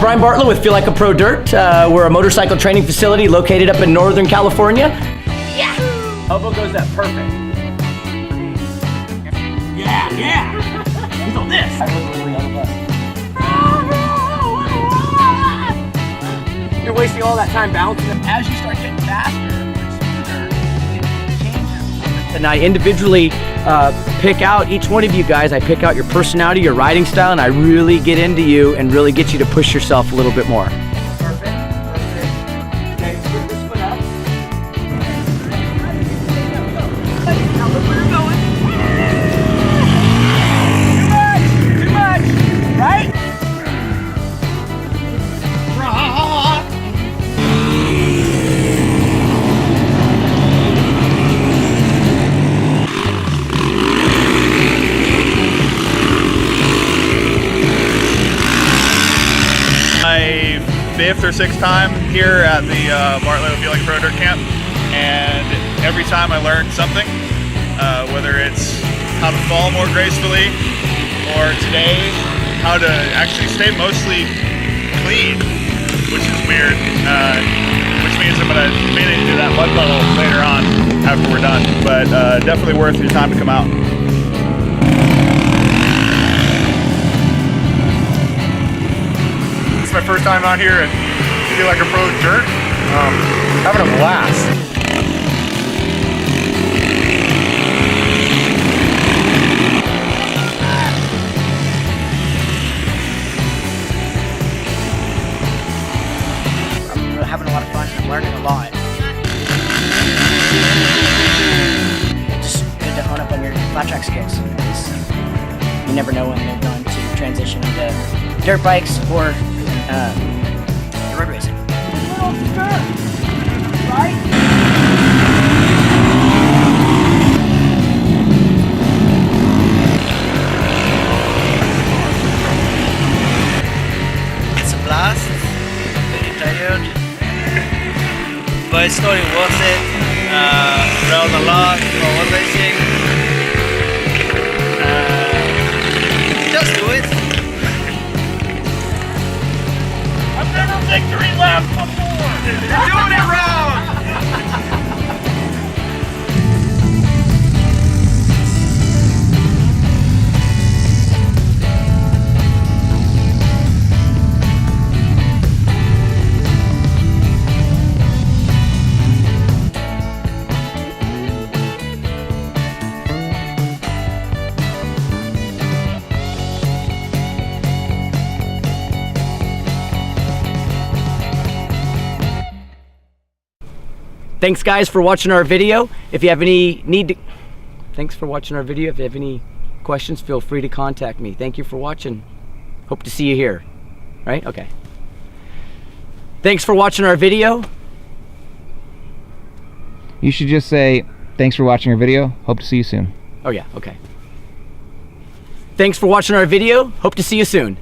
Brian Bartlett with Feel Like a Pro Dirt. We're a motorcycle training facility located up in Northern California. Yeah! Elbow goes up, perfect. Yeah, yeah! He's on this. I literally on the bus. You're wasting all that time bouncing. As you start getting faster, it changes. And I individually pick out each one of you guys. I pick out your personality, your riding style, and I really get into you and really get you to push yourself a little bit more. Perfect, perfect. Okay, put this foot up. Now look where you're going. Too much, right? My 5th or 6th time here at the Bartlett Feel Like a Pro Dirt Camp, and every time I learned something, whether it's how to fall more gracefully, or today, how to actually stay mostly clean, which is weird, which means I'm gonna maybe do that mud puddle later on after we're done, but definitely worth your time to come out. It's my first time out here at Feel Like a Pro Dirt. Having a blast. I'm having a lot of fun. I'm learning a lot. It's just good to hone up on your flat track skills, because you never know when they're going to transition into dirt bikes or road racing. Right? It's a blast. Very tired, but it's totally worth it. Learned a lot about road racing. Just do it. I've never victory lap before! You're doing it wrong! Thanks guys for watching our video. If you have any thanks for watching our video. If you have any questions, feel free to contact me. Thank you for watching. Hope to see you here. Right? Okay. Thanks for watching our video. You should just say, thanks for watching our video. Hope to see you soon. Oh yeah, okay. Thanks for watching our video. Hope to see you soon.